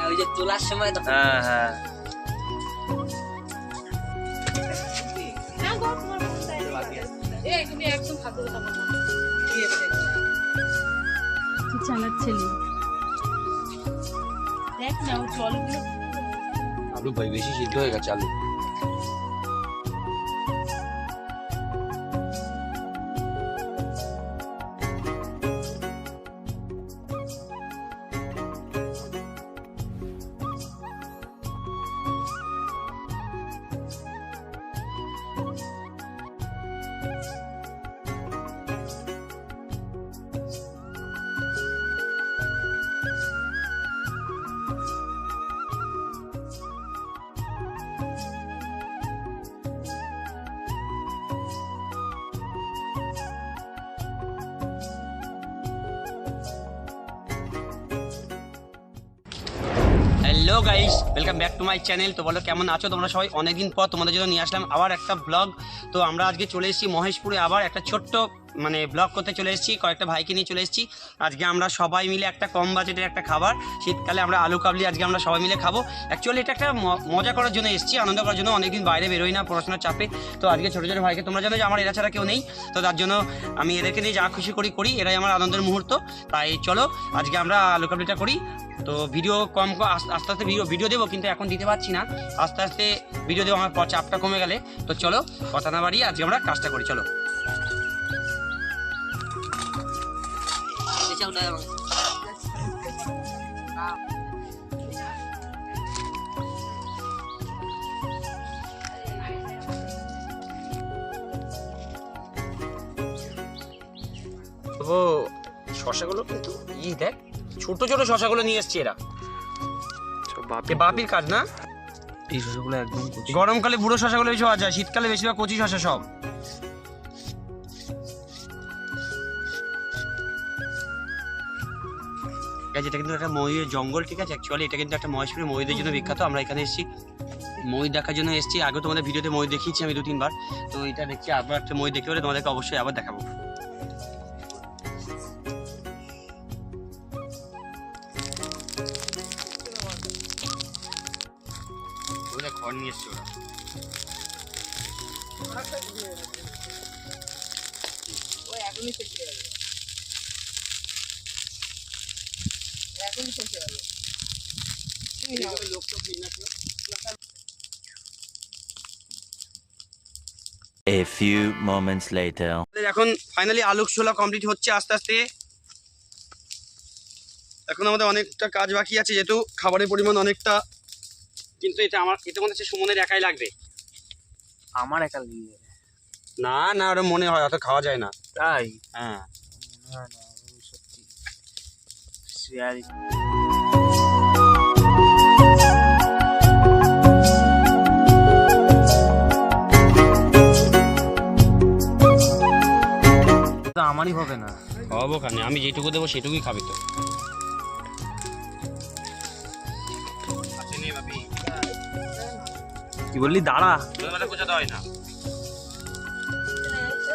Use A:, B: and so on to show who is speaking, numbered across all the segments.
A: ওই যে তোলার সময় তো
B: হ্যাঁ হ্যাঁ
C: তুমি একদম ফালতু কথা বলছো তুই চালাচ্ছিলি দেখ না ও জলগুলো
B: আলু ভাই বেশি সিদ্ধ হয়ে গেছে আলু। Hello guys, welcome back to my channel. তো বলো কেমন আছো তোমরা সবাই? অনেকদিন পর তোমাদের জন্য নিয়ে আসলাম আবার একটা ব্লগ। তো আমরা আজকে চলে এসেছি মহেশপুরে, আবার একটা ছোট্ট ব্লগ করতে চলে এসেছি। কয়েকটা ভাইকে নিয়ে চলে এসেছি। আজকে আমরা সবাই মিলে একটা কম বাজেটের একটা খাবার, শীতকালে আমরা আলু কাবলি আজকে আমরা সবাই মিলে খাবো। অ্যাকচুয়ালি এটা একটা মজা করার জন্য এসেছি, আনন্দ করার জন্য। অনেকদিন বাইরে বেরোই না পড়াশোনার চাপে। তো আজকে ছোটো ছোটো ভাইকে, তোমরা জানো যে আমার এরা ছাড়া কেউ নেই, তো তার জন্য আমি এদেরকে নিয়ে যা খুশি করি এরাই আমার আনন্দের মুহূর্ত। তাই চলো আজকে আমরা আলু কাবলিটা করি। তো ভিডিও আস্তে আস্তে ভিডিও দেবো, কিন্তু এখন দিতে পারছি না। আস্তে আস্তে ভিডিও দেবো, আমার চাপটা কমে গেলে। তো চলো কথা না বাড়িয়ে আজকে আমরা কাজটা করি, চলো। ও শশাগুলো কিন্তু দেখ, ছোট ছোট শশাগুলো নিয়ে এসছি এরা। বাপির কাজ না এই শশাগুলো, একদম গরমকালে বুড়ো শশাগুলো বেশি পাওয়া যায়, শীতকালে বেশিরভাগ কচি শশা সব। এটা কিন্তু একটা ময়ূরের জঙ্গল, ঠিক আছে? অ্যাকচুয়ালি এটা কিন্তু একটা মহেশপুরের ময়ূরদের জন্য বিখ্যাত। আমরা এখানে এসেছি ময়ূর দেখার জন্য এসেছি। আগে তোমাদের ভিডিওতে ময়ূর দেখিয়েছি আমি 2-3 বার। তো এটা দেখছি আবার একটা ময়ূর দেখতে পেলে তোমাদেরকে অবশ্যই আবার দেখাবো। ঘর নিয়ে এসছে ওরা।
D: A few moments later.
B: এখন ফাইনালি আলু ছোলা কমপ্লিট হচ্ছে আস্তে আস্তে। এখন আমাদের অনেকটা কাজ বাকি আছে, যেহেতু খাবারের পরিমাণ অনেকটা। কিন্তু এটা মনে হচ্ছে সুমনের একাই লাগবে।
A: আমার একা
B: না না, ওটা মনে হয় অত খাওয়া যায় না।
A: তাই?
B: হ্যাঁ
A: সত্যি শেয়ার। আমারই হবে না,
B: খাওয়াবো কানে, আমি যেটুকু দেবো সেটুকুই খাবি তো।
A: কি বললি? দাঁড়া,
B: বোঝাতে হয় না।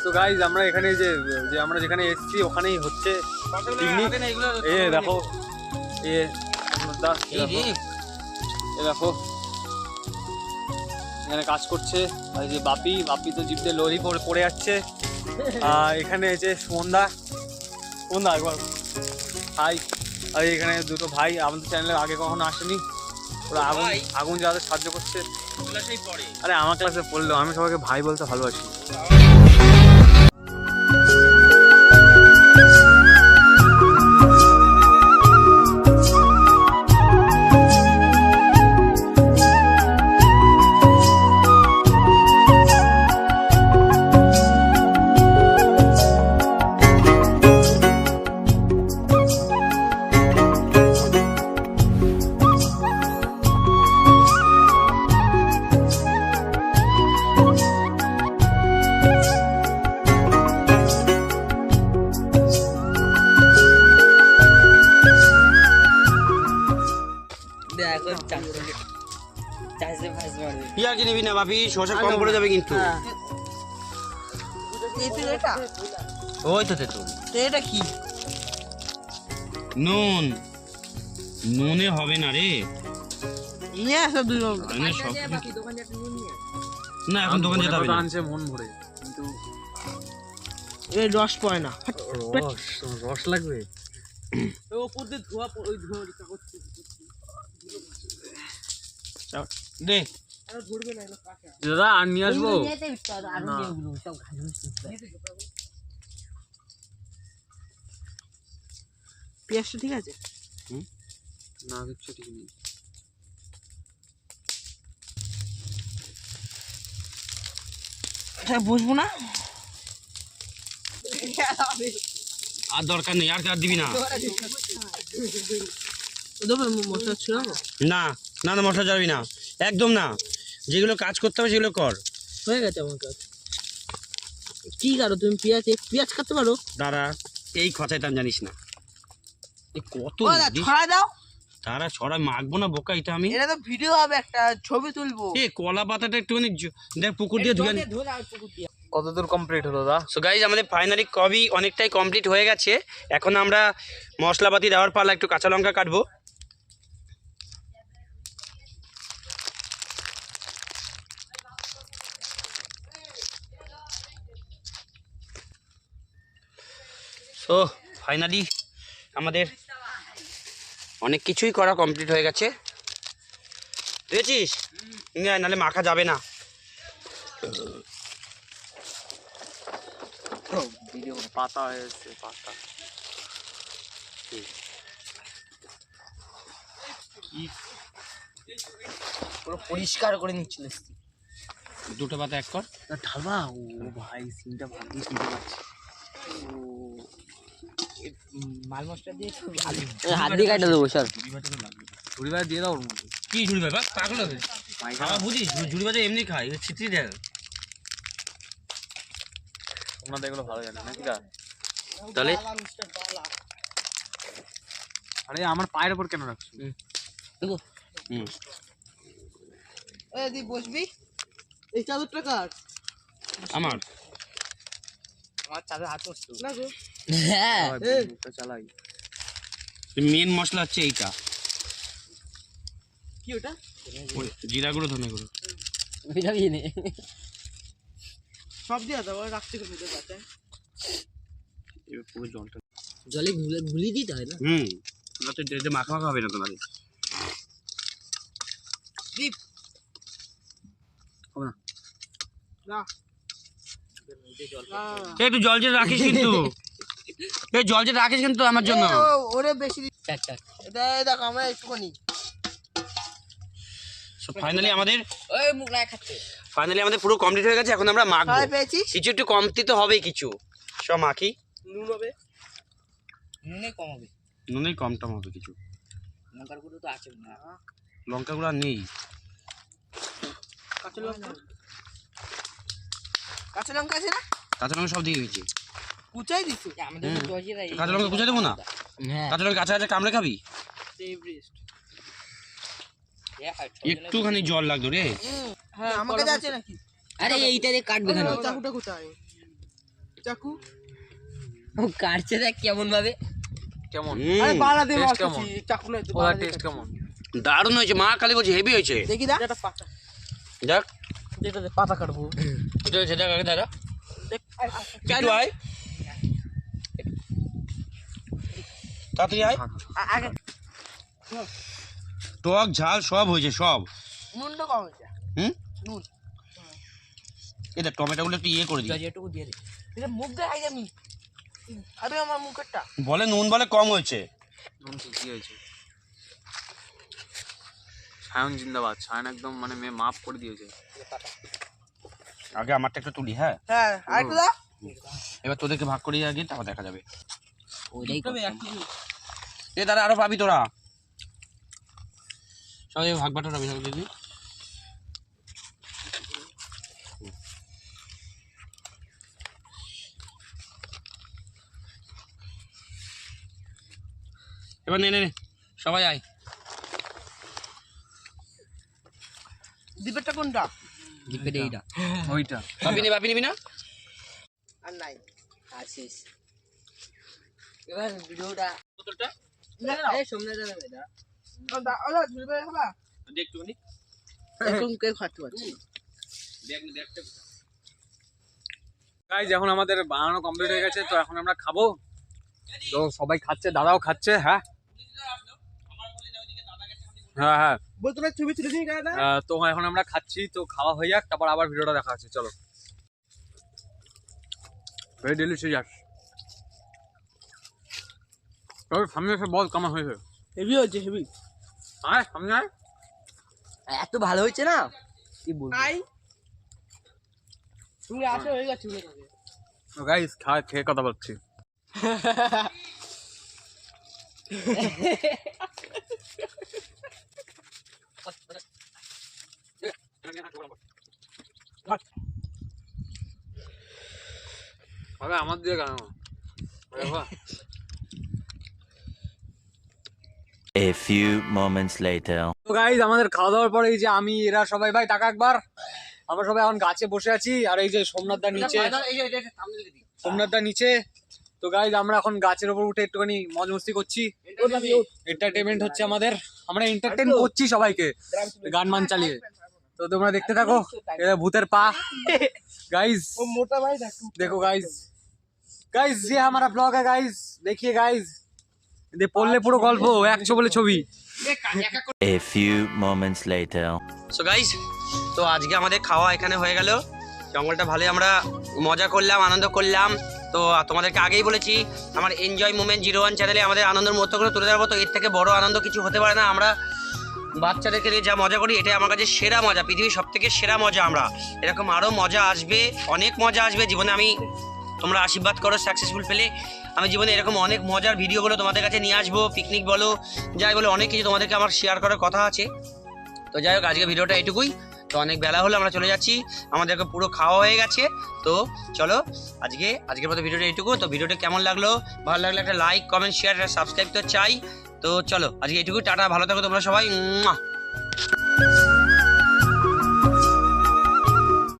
E: তো গাইজ আমরা এখানে যে আমরা যেখানে এসেছি ওখানেই হচ্ছে পিকনিক। এ দেখো, এ দেখো এখানে কাজ করছে। আর যে বাপি তো জিপতে লরি পড়ে যাচ্ছে। আর এখানে যে সুমনদা একবার ভাই। আর এখানে দুটো ভাই আমাদের চ্যানেলে আগে কখনো আসেনি, ওরা আগুন জ্বালাতে সাহায্য করছে। আরে আমার ক্লাসে পড়লো, আমি সবাইকে ভাই বলতে ভালোবাসি।
B: পিঁয়াজ নিবি না বাপি, শসা কম পড়ে যাবে কিন্তু।
F: তেঁতুল এটা?
B: ওই তো তেঁতুল।
F: তো এটা কি?
B: নুন। নুনে হবে না রে।
F: নিয়ে আসো দুই বাবু।
B: আরে সব না, এখন দোকান যেতে হবে না।
E: আনছে মন ভরে, কিন্তু
F: এই রস পড়ে না।
E: রস লাগবে।
B: দে
E: দাদা আর নিয়ে আসবো?
F: পেঁয়াজটা ঠিক আছে?
E: না, কিচ্ছু ঠিক নেই।
F: হ্যাঁ, বসবো না?
B: আর দরকার নেই, আর দিবি না।
F: মশলা ছিল
B: না না না, মশলা যাবি না, একদম না। যেগুলো কাজ করতে হবে সেগুলো কর।
F: হয়ে গেছে আমার কাজ। কি কারো তুমি পেঁয়াজ কাটতে পারো?
B: দাঁড়া, এই খচাইতাম জানিস না। এ কত
F: ছড়াই দাও।
B: তারা ছড়া মাখবো না বোকা, এটা আমি।
F: এটা তো ভিডিও হবে, একটা ছবি তুলবো।
B: এ কলা পাতাটা একটুখানি দেখ পুকুর দিয়ে ধুয়ে।
E: কতদূর কমপ্লিট হলো দা?
B: সো গাইজ, আমাদের ফাইনালি কবি অনেকটাই কমপ্লিট হয়ে গেছে। এখন আমরা মশলাপাতি দেওয়ার পালা, একটু কাঁচা লঙ্কা কাটবো। সো ফাইনালি আমাদের অনেক কিছুই করা কমপ্লিট হয়ে গেছে, বুঝেছিস? নাহলে মাখা যাবে না।
E: পাতা হয়েছে, পাতা।
F: পুরো পরিষ্কার করে নিচ্ছিল।
B: দুটো পাতা এক কর।
A: ঢালবা? ও ভাই, সিনটা ভালোই চিনতে পারছি।
F: মাল মশলা দিয়ে
A: হাত দিয়ে কাটা দেবো স্যার।
E: ঝুড়ি ভাই দিয়ে দাও ওর মধ্যে।
B: কি ঝুড়ি ভাই? পাগল হবে? আমার বুঝিস, ঝুড়ি ভাজা এমনি খাই, ছিটরি দেয়।
E: তোমরা তো এগুলো ভালো জানো নাকি দা?
B: তাহলে
E: আরে আমার পায়ের উপর কেন রাখছো?
F: তুই বসবি? এই চাদরটা কার?
B: আমার
F: চাদর হাত বসতো না গো।
E: মুখটা চালাই।
B: মেন মশলা হচ্ছে এইটা।
F: কি ওটা?
B: ওই জিরা গুঁড়ো, ধনে গুঁড়ো।
F: সব দিয়ে দাও, রাখতে করে দিতে পারতে।
B: এবার পুরো জলটা
F: জলে গুলি দিতে হয় না?
B: না তো এটা মাখা মাখা হবে না তোমাদের।
F: দীপ
B: হবে না।
F: না
B: একটু জল যে রাখিস কিন্তু, এই জল যে রাখিস কিন্তু আমার জন্য।
F: ওরে বেশি এটা দেখ, আমরা একটুখানি।
B: ফাইনালি আমাদের
F: ওই মুখ লাগে খাচ্ছে।
B: ফাইনালি আমাদের পুরো কমপ্লিট হয়ে গেছে। এখন আমরা মাখবো।
F: খাই পেয়েছিস?
B: কিছু একটু কমতি তো হবেই, কিছু সব মাখি।
F: নুন হবে? নুনে কম হবে।
B: নুনেই কম টম হবে কিছু।
F: লঙ্কার গুঁড়ো তো আছে না?
B: লঙ্কা গুঁড়ো আর নেই।
F: কাঁচা লঙ্কা? কাঁচা লঙ্কা আছে না?
B: কাঁচা লঙ্কা সব দিয়ে দিয়েছি।
F: কুচাই দিছি আমাদের
B: কাঁচা লঙ্কা কুচে দেবো না? কাঁচা লঙ্কা কাঁচা কাঁচা কামড়ে খাবি? একটুখানি জল লাগতো রে।
F: হ্যাঁ, আমার কাছে আছে নাকি?
G: আরে এইটা দিয়ে কাটবে কেন?
F: চাকুটা কোথায়? চাকু
G: ও কাটছে দেখ কেমন ভাবে।
E: কেমন?
F: আরে বাড়া দে
E: Taste কেমন?
F: মারছি, চাকু না তো
E: ওর টেস্ট কেমন?
B: দারুণ হয়েছে, মা কালী বলছে হেভি হয়েছে।
F: দেখি দা এটা পাতা,
B: দেখ
F: যেটা পাতা কাটবো।
B: এটা হয়েছে, দেখ আগে দাদা
F: দেখ
B: একটু আয়, তাড়াতাড়ি আয়।
F: আগে
B: টক ঝাল সব হয়েছে, সব।
F: নুনটা কম হয়েছে।
B: হুম,
F: নুন
B: এটা টমেটো গুলো একটু ইয়ে করে দিই।
F: যেটুকু দিয়ে দে। এটা মুখ দেখাই আমি। আরে আমার মুখেরটা
B: বলে নুন বলে কম হয়েছে।
E: নুন কি হয়েছে? সায়ন জিন্দাবাদ। সায়ন একদম মানে মাফ করে দিয়েছে।
B: আগে আমারটা একটু তুলি। হ্যাঁ,
F: হ্যাঁ, আর একটু দা।
B: এবার তোদেরকে ভাগ করি আগে, তারপর দেখা যাবে।
G: ওইটাই
B: এ দাদা আরো পাবি তোরা, সবাই ভাগ বাটোরা বিশাল দিদি। এবার নে নে নে, সবাই আয়।
F: দ্বীপেরটা কোনটা?
G: জিপে এইটা
E: ওইটা
B: পাবি নিবি না?
F: আর নাই।
G: আর শেষ এবার ভিডিওটা এই সোমনাথ দাদা ভাই
F: ওলা ঝুলবে খাবা
B: একটুখানি
F: এরকম কেউ খাতে পারছি
E: গাইজ এখন আমাদের বানানো কমপ্লিট হয়ে গেছে, তো এখন আমরা খাবো। তো সবাই খাচ্ছে, দাদাও খাচ্ছে। হ্যাঁ হ্যাঁ হ্যাঁ
F: বল তোমরা ছবি তুলে দিই না
E: তো এখন আমরা খাচ্ছি, তো খাওয়া হয়ে যাক, তারপর আবার ভিডিওটা দেখা হচ্ছে। চলো। Very delicious. সামনে এসে বল কেমন হয়েছে।
F: হেভি হচ্ছে হেভি।
E: আয় সামনে আয়।
G: এত ভালো হয়েছে না কি বলবো।
F: আই তুমি আসো হয়ে গেছে
E: তো গাইস খেয়ে কথা বলছি। আমার দিয়ে কেন
D: A few moments later.
E: তো গাইজ আমাদের খাওয়া দাওয়ার পরে এই যে আমি এরা সবাই ভাই টাকা একবার আমরা সবাই এখন গাছে বসে আছি, আর এই যে সোমনাথ দা নিচে, সোমনাথ দা নিচে। তো গাইজ আমরা এখন গাছের উপর উঠে একটুখানি মজ মস্তি করছি, এন্টারটেনমেন্ট হচ্ছে আমাদের, আমরা এন্টারটেন করছি সবাইকে গান মান চালিয়ে। তো তোমরা দেখতে থাকো, এটা ভূতের পা। गाइस
F: ও মোটা ভাই
E: देखो गाइस गाइस ये हमारा ब्लॉग है गाइस, देखिए गाइस ये পড়লে পুরো গল্প 100 বলে ছবি।
D: A few moments later.
B: So guys, তো আজকে আমাদের খাওয়া এখানে হয়ে গেল। জঙ্গলটা ভালোই আমরা মজা করলাম, আনন্দ করলাম। তো তোমাদেরকে আগেই বলেছি আমার এনজয় মোমেন্ট 01 চ্যানেলে আমাদের আনন্দের মুহূর্ত করে তুলে ধরবো। তো এর থেকে বড় আনন্দ কিছু হতে পারে না। আমরা বাচ্চাদেরকে নিয়ে যা মজা করি এটাই আমার কাছে সেরা মজা, পৃথিবীর সব থেকে সেরা মজা। আমরা এরকম আরও মজা আসবে, অনেক মজা আসবে জীবনে। আমি তোমরা আশীর্বাদ করো সাকসেসফুল পেলে আমি জীবনে এরকম অনেক মজার ভিডিওগুলো তোমাদের কাছে নিয়ে আসবো। পিকনিক বলো, যাই বলো, অনেক কিছু তোমাদেরকে আমার শেয়ার করার কথা আছে। তো যাই হোক, আজকে ভিডিওটা এটুকুই। তো অনেক বেলা হলো, আমরা চলে যাচ্ছি, আমাদেরকে পুরো খাওয়া হয়ে গেছে। তো চলো আজকের মতো ভিডিওটা এইটুকু। তো ভিডিওটা কেমন লাগলো, ভালো লাগলে একটা লাইক কমেন্ট শেয়ার সাবস্ক্রাইব তো চাই। তো চলো আজকে এইটুকু, টাটা, ভালো থাকো তোমরা সবাই।